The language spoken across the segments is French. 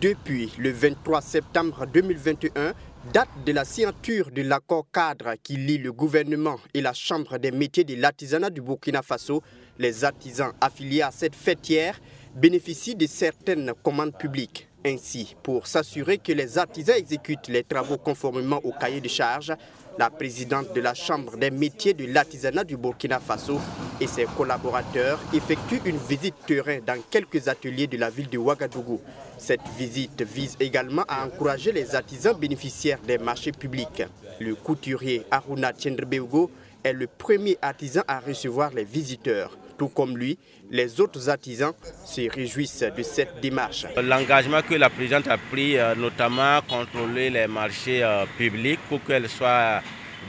Depuis le 23 septembre 2021, date de la signature de l'accord cadre qui lie le gouvernement et la Chambre des métiers de l'artisanat du Burkina Faso, les artisans affiliés à cette fêtière bénéficient de certaines commandes publiques. Ainsi, pour s'assurer que les artisans exécutent les travaux conformément au cahier de charges, la présidente de la Chambre des métiers de l'artisanat du Burkina Faso et ses collaborateurs effectuent une visite terrain dans quelques ateliers de la ville de Ouagadougou. Cette visite vise également à encourager les artisans bénéficiaires des marchés publics. Le couturier Aruna Tchendrebeugo est le premier artisan à recevoir les visiteurs. Tout comme lui, les autres artisans se réjouissent de cette démarche. L'engagement que la présidente a pris, notamment contrôler les marchés publics pour qu'elles soient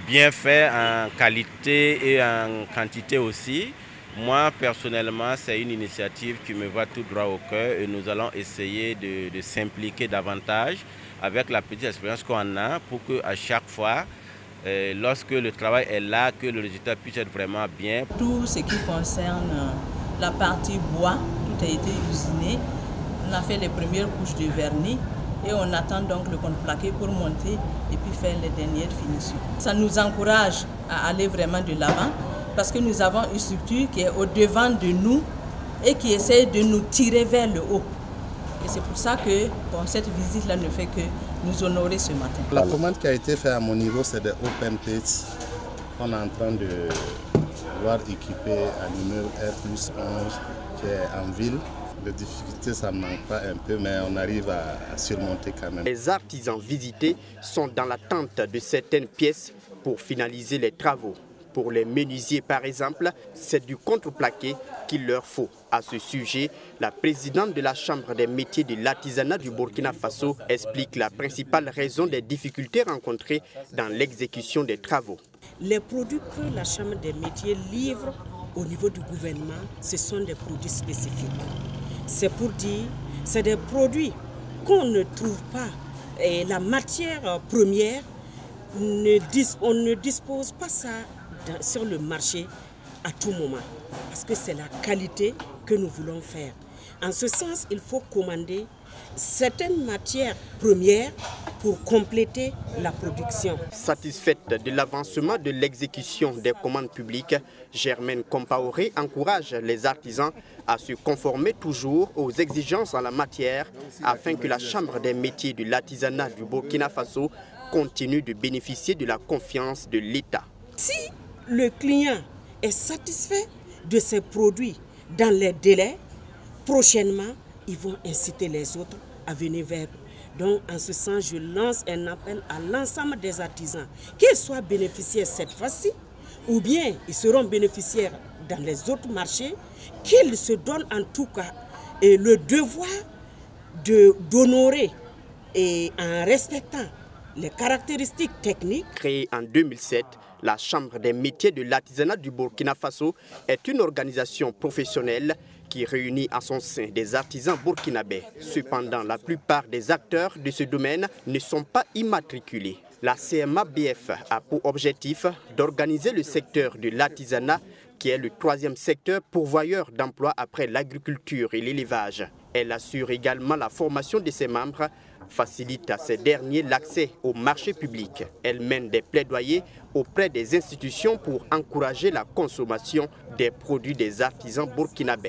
bien faits en qualité et en quantité aussi. Moi, personnellement, c'est une initiative qui me va tout droit au cœur et nous allons essayer de s'impliquer davantage avec la petite expérience qu'on a pour qu'à chaque fois, lorsque le travail est là, que le résultat puisse être vraiment bien. Tout ce qui concerne la partie bois, tout a été usiné. On a fait les premières couches de vernis et on attend donc le contreplaqué pour monter et puis faire les dernières finitions. Ça nous encourage à aller vraiment de l'avant parce que nous avons une structure qui est au-devant de nous et qui essaie de nous tirer vers le haut. Et c'est pour ça que cette visite-là ne fait que nous honorer ce matin. La commande qui a été faite à mon niveau, c'est des open pits qu'on est en train de voir équiper à l'immeuble R+11 qui est en ville. Les difficultés, ça ne manque pas un peu, mais on arrive à surmonter quand même. Les artisans visités sont dans l'attente de certaines pièces pour finaliser les travaux. Pour les menuisiers, par exemple, c'est du contreplaqué qu'il leur faut. À ce sujet, la présidente de la Chambre des métiers de l'artisanat du Burkina Faso explique la principale raison des difficultés rencontrées dans l'exécution des travaux. Les produits que la Chambre des métiers livre au niveau du gouvernement, ce sont des produits spécifiques. C'est pour dire, c'est des produits qu'on ne trouve pas. Et la matière première, on ne dispose pas ça sur le marché à tout moment, parce que c'est la qualité que nous voulons faire. En ce sens, il faut commander certaines matières premières pour compléter la production. Satisfaite de l'avancement de l'exécution des commandes publiques, Germaine Compaoré encourage les artisans à se conformer toujours aux exigences en la matière afin que la Chambre des métiers de l'artisanat du Burkina Faso continue de bénéficier de la confiance de l'État. Si le client est satisfait de ses produits dans les délais, prochainement, ils vont inciter les autres à venir vers eux. Donc, en ce sens, je lance un appel à l'ensemble des artisans, qu'ils soient bénéficiaires cette fois-ci, ou bien ils seront bénéficiaires dans les autres marchés, qu'ils se donnent en tout cas le devoir d'honorer et en respectant les caractéristiques techniques. Créée en 2007, la Chambre des métiers de l'artisanat du Burkina Faso est une organisation professionnelle qui réunit à son sein des artisans burkinabés. Cependant, la plupart des acteurs de ce domaine ne sont pas immatriculés. La CMA-BF a pour objectif d'organiser le secteur de l'artisanat, qui est le troisième secteur pourvoyeur d'emplois après l'agriculture et l'élevage. Elle assure également la formation de ses membres, facilite à ces derniers l'accès au marché public. Elle mène des plaidoyers auprès des institutions pour encourager la consommation des produits des artisans burkinabés.